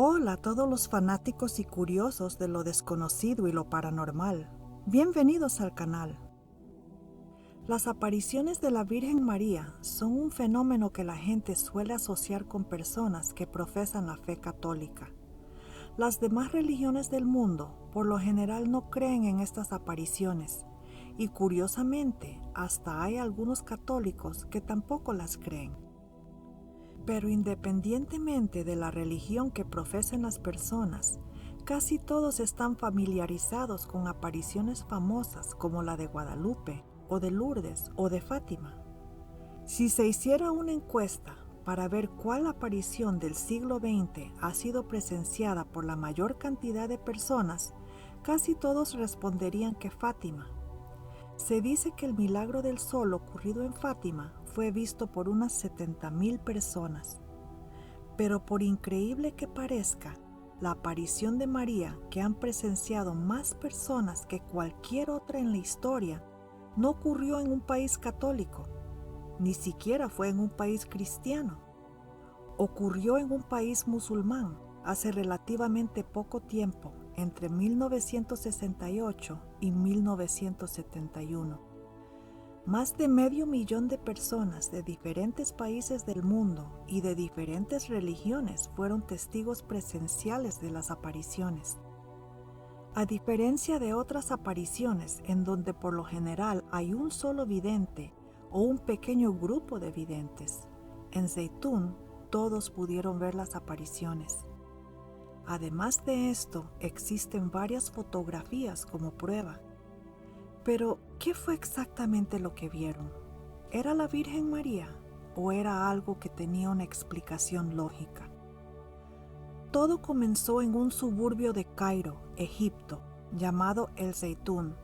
Hola a todos los fanáticos y curiosos de lo desconocido y lo paranormal. Bienvenidos al canal. Las apariciones de la Virgen María son un fenómeno que la gente suele asociar con personas que profesan la fe católica. Las demás religiones del mundo, por lo general, no creen en estas apariciones, y curiosamente, hasta hay algunos católicos que tampoco las creen. Pero independientemente de la religión que profesen las personas, casi todos están familiarizados con apariciones famosas como la de Guadalupe, o de Lourdes, o de Fátima. Si se hiciera una encuesta para ver cuál aparición del siglo XX ha sido presenciada por la mayor cantidad de personas, casi todos responderían que Fátima. Se dice que el milagro del sol ocurrido en Fátima fue visto por unas 70,000 personas. Pero por increíble que parezca, la aparición de María, que han presenciado más personas que cualquier otra en la historia, no ocurrió en un país católico, ni siquiera fue en un país cristiano. Ocurrió en un país musulmán hace relativamente poco tiempo, entre 1968 y 1971. Más de 500,000 de personas de diferentes países del mundo y de diferentes religiones fueron testigos presenciales de las apariciones. A diferencia de otras apariciones en donde por lo general hay un solo vidente o un pequeño grupo de videntes, en Zeitún todos pudieron ver las apariciones. Además de esto, existen varias fotografías como prueba. Pero, ¿qué fue exactamente lo que vieron? ¿Era la Virgen María o era algo que tenía una explicación lógica? Todo comenzó en un suburbio de Cairo, Egipto, llamado El Zeitún,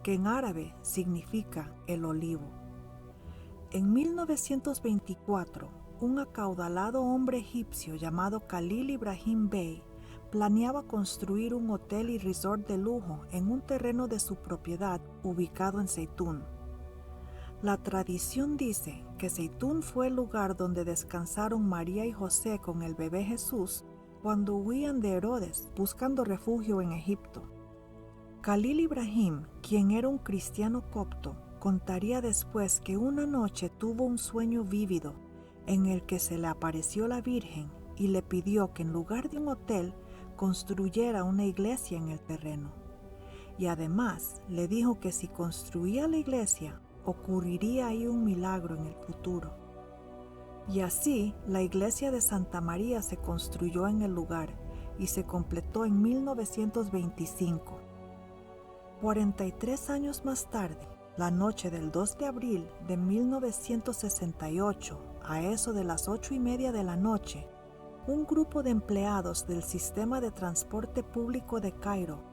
que en árabe significa el olivo. En 1924, un acaudalado hombre egipcio llamado Khalil Ibrahim Bey planeaba construir un hotel y resort de lujo en un terreno de su propiedad ubicado en Zeitún. La tradición dice que Zeitún fue el lugar donde descansaron María y José con el bebé Jesús cuando huían de Herodes buscando refugio en Egipto. Khalil Ibrahim, quien era un cristiano copto, contaría después que una noche tuvo un sueño vívido en el que se le apareció la Virgen y le pidió que en lugar de un hotel construyera una iglesia en el terreno. Y además le dijo que si construía la iglesia, ocurriría ahí un milagro en el futuro. Y así, la iglesia de Santa María se construyó en el lugar y se completó en 1925. 43 años más tarde, la noche del 2 de abril de 1968, a eso de las 8:30 de la noche, un grupo de empleados del sistema de transporte público de Cairo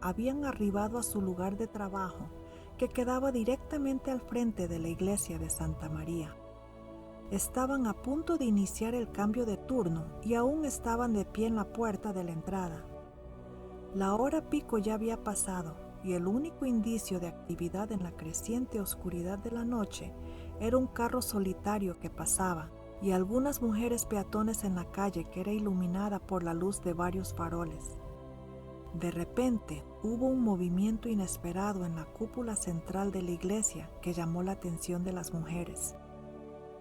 habían arribado a su lugar de trabajo, que quedaba directamente al frente de la iglesia de Santa María. Estaban a punto de iniciar el cambio de turno y aún estaban de pie en la puerta de la entrada. La hora pico ya había pasado y el único indicio de actividad en la creciente oscuridad de la noche era un carro solitario que pasaba y algunas mujeres peatones en la calle que era iluminada por la luz de varios faroles. De repente hubo un movimiento inesperado en la cúpula central de la iglesia que llamó la atención de las mujeres.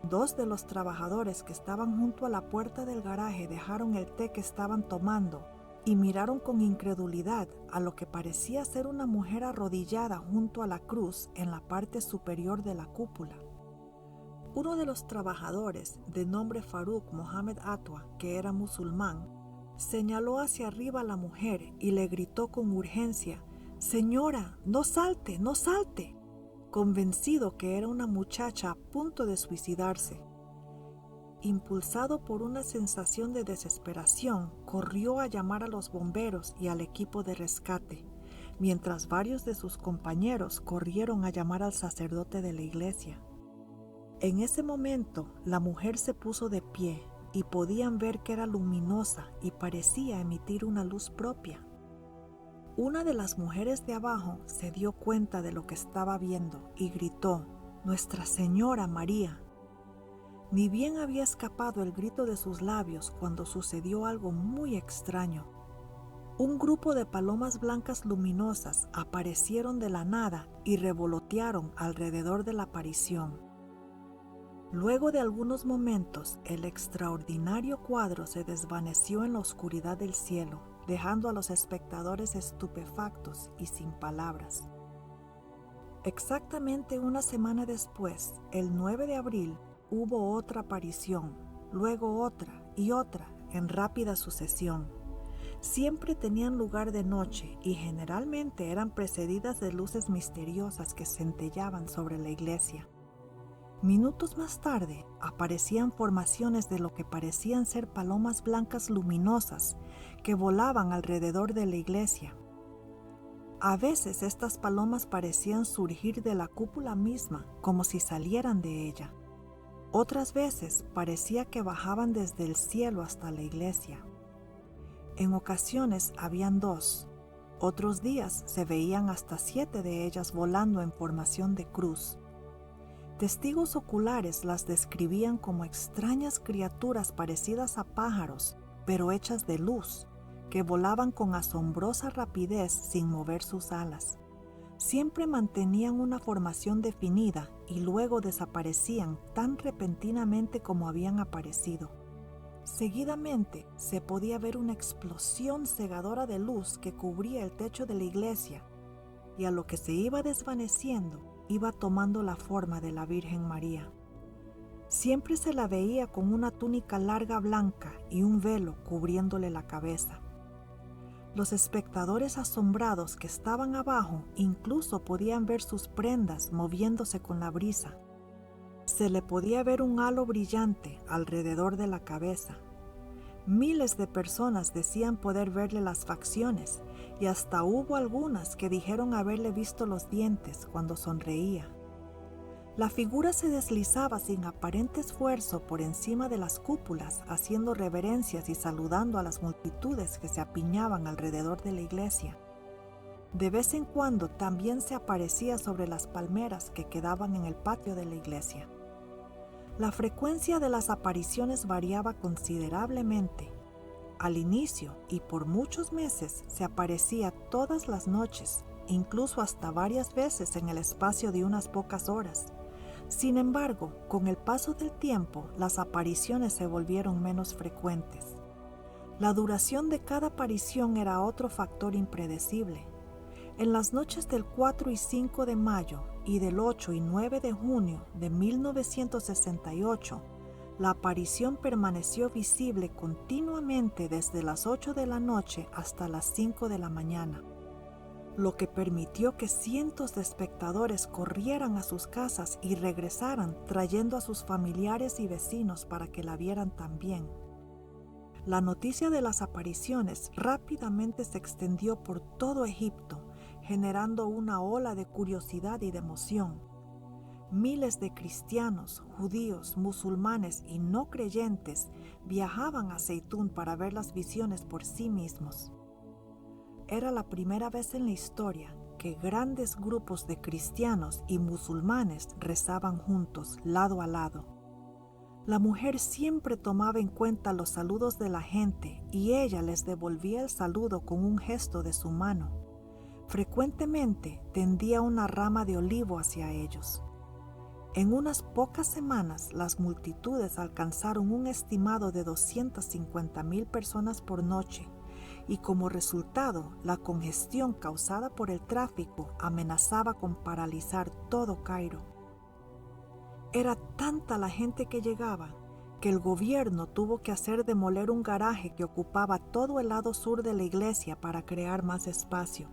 2 de los trabajadores que estaban junto a la puerta del garaje dejaron el té que estaban tomando y miraron con incredulidad a lo que parecía ser una mujer arrodillada junto a la cruz en la parte superior de la cúpula. Uno de los trabajadores, de nombre Farouk Mohamed Atwa, que era musulmán, señaló hacia arriba a la mujer y le gritó con urgencia: «Señora, no salte, no salte», convencido que era una muchacha a punto de suicidarse. Impulsado por una sensación de desesperación, corrió a llamar a los bomberos y al equipo de rescate, mientras varios de sus compañeros corrieron a llamar al sacerdote de la iglesia. En ese momento, la mujer se puso de pie y podían ver que era luminosa y parecía emitir una luz propia. Una de las mujeres de abajo se dio cuenta de lo que estaba viendo y gritó: «Nuestra Señora María». Ni bien había escapado el grito de sus labios cuando sucedió algo muy extraño. Un grupo de palomas blancas luminosas aparecieron de la nada y revolotearon alrededor de la aparición. Luego de algunos momentos, el extraordinario cuadro se desvaneció en la oscuridad del cielo, dejando a los espectadores estupefactos y sin palabras. Exactamente una semana después, el 9 de abril, hubo otra aparición, luego otra y otra en rápida sucesión. Siempre tenían lugar de noche y generalmente eran precedidas de luces misteriosas que centellaban sobre la iglesia. Minutos más tarde aparecían formaciones de lo que parecían ser palomas blancas luminosas que volaban alrededor de la iglesia. A veces estas palomas parecían surgir de la cúpula misma como si salieran de ella. Otras veces parecía que bajaban desde el cielo hasta la iglesia. En ocasiones habían 2, otros días se veían hasta 7 de ellas volando en formación de cruz. Testigos oculares las describían como extrañas criaturas parecidas a pájaros, pero hechas de luz, que volaban con asombrosa rapidez sin mover sus alas. Siempre mantenían una formación definida y luego desaparecían tan repentinamente como habían aparecido. Seguidamente se podía ver una explosión cegadora de luz que cubría el techo de la iglesia, y a lo que se iba desvaneciendo, iba tomando la forma de la Virgen María. Siempre se la veía con una túnica larga blanca y un velo cubriéndole la cabeza. Los espectadores asombrados que estaban abajo incluso podían ver sus prendas moviéndose con la brisa. Se le podía ver un halo brillante alrededor de la cabeza. Miles de personas decían poder verle las facciones y hasta hubo algunas que dijeron haberle visto los dientes cuando sonreía. La figura se deslizaba sin aparente esfuerzo por encima de las cúpulas, haciendo reverencias y saludando a las multitudes que se apiñaban alrededor de la iglesia. De vez en cuando también se aparecía sobre las palmeras que quedaban en el patio de la iglesia. La frecuencia de las apariciones variaba considerablemente. Al inicio y por muchos meses se aparecía todas las noches, incluso hasta varias veces en el espacio de unas pocas horas. Sin embargo, con el paso del tiempo, las apariciones se volvieron menos frecuentes. La duración de cada aparición era otro factor impredecible. En las noches del 4 y 5 de mayo y del 8 y 9 de junio de 1968, la aparición permaneció visible continuamente desde las 8 de la noche hasta las 5 de la mañana, lo que permitió que cientos de espectadores corrieran a sus casas y regresaran trayendo a sus familiares y vecinos para que la vieran también. La noticia de las apariciones rápidamente se extendió por todo Egipto, generando una ola de curiosidad y de emoción. Miles de cristianos, judíos, musulmanes y no creyentes viajaban a Zeitún para ver las visiones por sí mismos. Era la primera vez en la historia que grandes grupos de cristianos y musulmanes rezaban juntos, lado a lado. La mujer siempre tomaba en cuenta los saludos de la gente y ella les devolvía el saludo con un gesto de su mano. Frecuentemente tendía una rama de olivo hacia ellos. En unas pocas semanas, las multitudes alcanzaron un estimado de 250,000 personas por noche, y como resultado, la congestión causada por el tráfico amenazaba con paralizar todo Cairo. Era tanta la gente que llegaba que el gobierno tuvo que hacer demoler un garaje que ocupaba todo el lado sur de la iglesia para crear más espacio.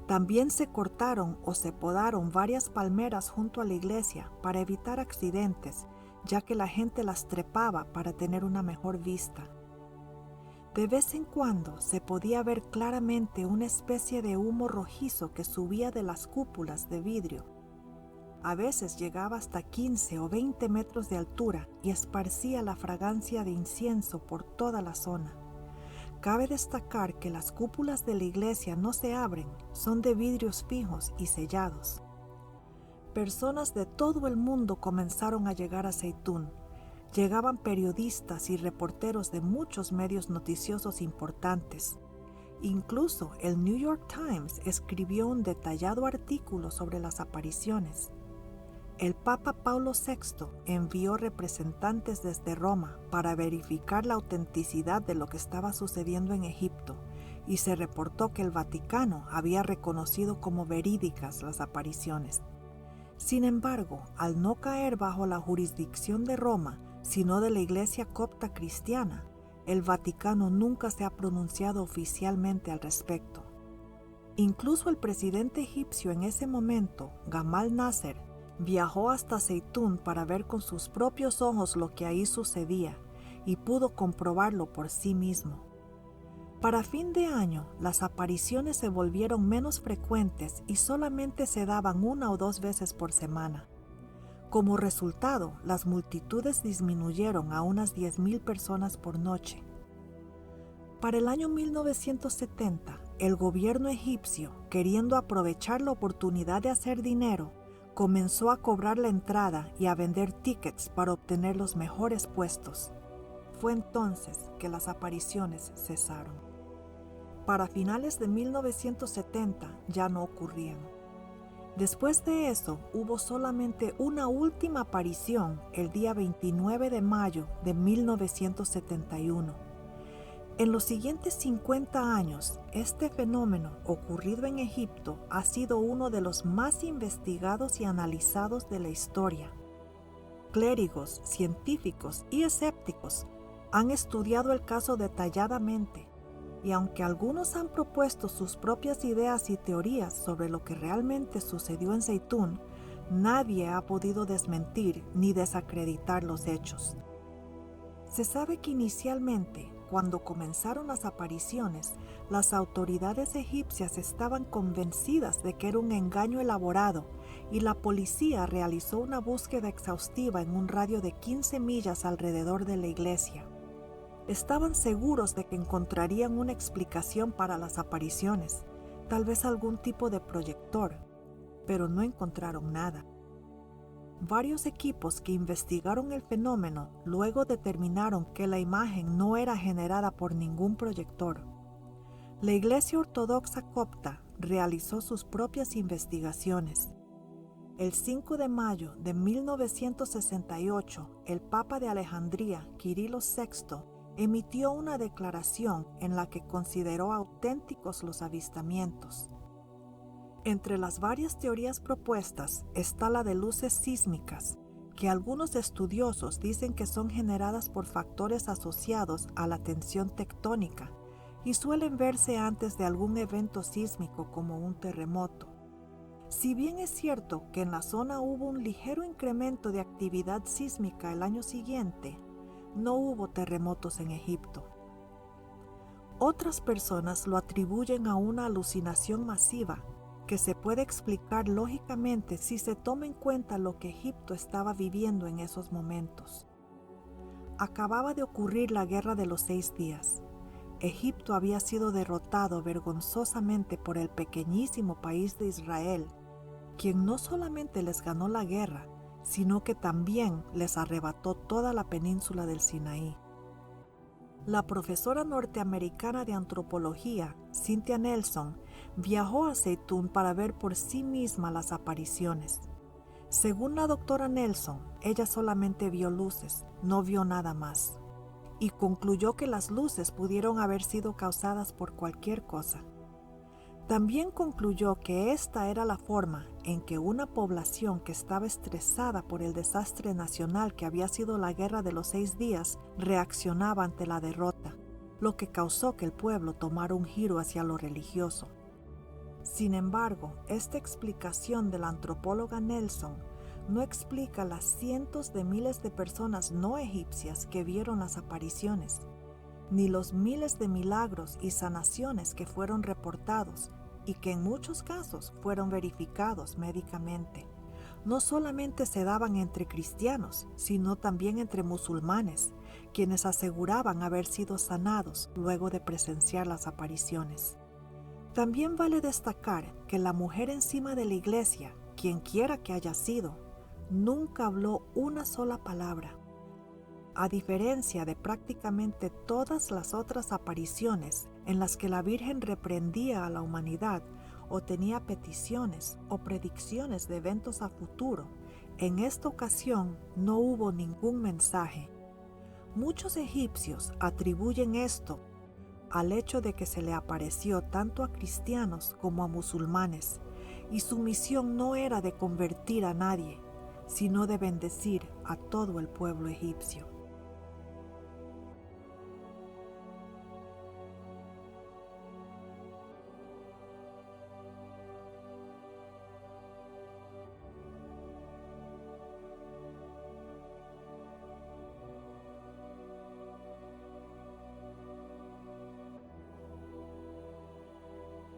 También se cortaron o se podaron varias palmeras junto a la iglesia para evitar accidentes, ya que la gente las trepaba para tener una mejor vista. De vez en cuando se podía ver claramente una especie de humo rojizo que subía de las cúpulas de vidrio. A veces llegaba hasta 15 o 20 metros de altura y esparcía la fragancia de incienso por toda la zona. Cabe destacar que las cúpulas de la iglesia no se abren, son de vidrios fijos y sellados. Personas de todo el mundo comenzaron a llegar a Zeitún, Llegaban periodistas y reporteros de muchos medios noticiosos importantes. Incluso el New York Times escribió un detallado artículo sobre las apariciones. El Papa Paulo VI envió representantes desde Roma para verificar la autenticidad de lo que estaba sucediendo en Egipto, y se reportó que el Vaticano había reconocido como verídicas las apariciones. Sin embargo, al no caer bajo la jurisdicción de Roma, sino de la Iglesia copta cristiana, el Vaticano nunca se ha pronunciado oficialmente al respecto. Incluso el presidente egipcio en ese momento, Gamal Nasser, viajó hasta Zeitún para ver con sus propios ojos lo que ahí sucedía y pudo comprobarlo por sí mismo. Para fin de año, las apariciones se volvieron menos frecuentes y solamente se daban 1 o 2 veces por semana. Como resultado, las multitudes disminuyeron a unas 10,000 personas por noche. Para el año 1970, el gobierno egipcio, queriendo aprovechar la oportunidad de hacer dinero, comenzó a cobrar la entrada y a vender tickets para obtener los mejores puestos. Fue entonces que las apariciones cesaron. Para finales de 1970 ya no ocurrían. Después de eso, hubo solamente una última aparición el día 29 de mayo de 1971. En los siguientes 50 años, este fenómeno ocurrido en Egipto ha sido uno de los más investigados y analizados de la historia. Clérigos, científicos y escépticos han estudiado el caso detalladamente, y aunque algunos han propuesto sus propias ideas y teorías sobre lo que realmente sucedió en Zeitún, nadie ha podido desmentir ni desacreditar los hechos. Se sabe que inicialmente, cuando comenzaron las apariciones, las autoridades egipcias estaban convencidas de que era un engaño elaborado y la policía realizó una búsqueda exhaustiva en un radio de 15 millas alrededor de la iglesia. Estaban seguros de que encontrarían una explicación para las apariciones, tal vez algún tipo de proyector, pero no encontraron nada. Varios equipos que investigaron el fenómeno luego determinaron que la imagen no era generada por ningún proyector. La Iglesia Ortodoxa Copta realizó sus propias investigaciones. El 5 de mayo de 1968, el Papa de Alejandría, Cirilo VI, emitió una declaración en la que consideró auténticos los avistamientos. Entre las varias teorías propuestas está la de luces sísmicas, que algunos estudiosos dicen que son generadas por factores asociados a la tensión tectónica y suelen verse antes de algún evento sísmico como un terremoto. Si bien es cierto que en la zona hubo un ligero incremento de actividad sísmica el año siguiente, no hubo terremotos en Egipto. Otras personas lo atribuyen a una alucinación masiva que se puede explicar lógicamente si se toma en cuenta lo que Egipto estaba viviendo en esos momentos. Acababa de ocurrir la Guerra de los 6 días. Egipto había sido derrotado vergonzosamente por el pequeñísimo país de Israel, quien no solamente les ganó la guerra, sino que también les arrebató toda la península del Sinaí. La profesora norteamericana de antropología, Cynthia Nelson, viajó a Zeitún para ver por sí misma las apariciones. Según la doctora Nelson, ella solamente vio luces, no vio nada más, y concluyó que las luces pudieron haber sido causadas por cualquier cosa. También concluyó que esta era la forma en que una población que estaba estresada por el desastre nacional que había sido la Guerra de los 6 días reaccionaba ante la derrota, lo que causó que el pueblo tomara un giro hacia lo religioso. Sin embargo, esta explicación de la antropóloga Nelson no explica las cientos de miles de personas no egipcias que vieron las apariciones, ni los miles de milagros y sanaciones que fueron reportados y que en muchos casos fueron verificados médicamente. No solamente se daban entre cristianos, sino también entre musulmanes, quienes aseguraban haber sido sanados luego de presenciar las apariciones. También vale destacar que la mujer encima de la iglesia, quien quiera que haya sido, nunca habló una sola palabra. A diferencia de prácticamente todas las otras apariciones en las que la Virgen reprendía a la humanidad o tenía peticiones o predicciones de eventos a futuro, en esta ocasión no hubo ningún mensaje. Muchos egipcios atribuyen esto al hecho de que se le apareció tanto a cristianos como a musulmanes, y su misión no era de convertir a nadie, sino de bendecir a todo el pueblo egipcio.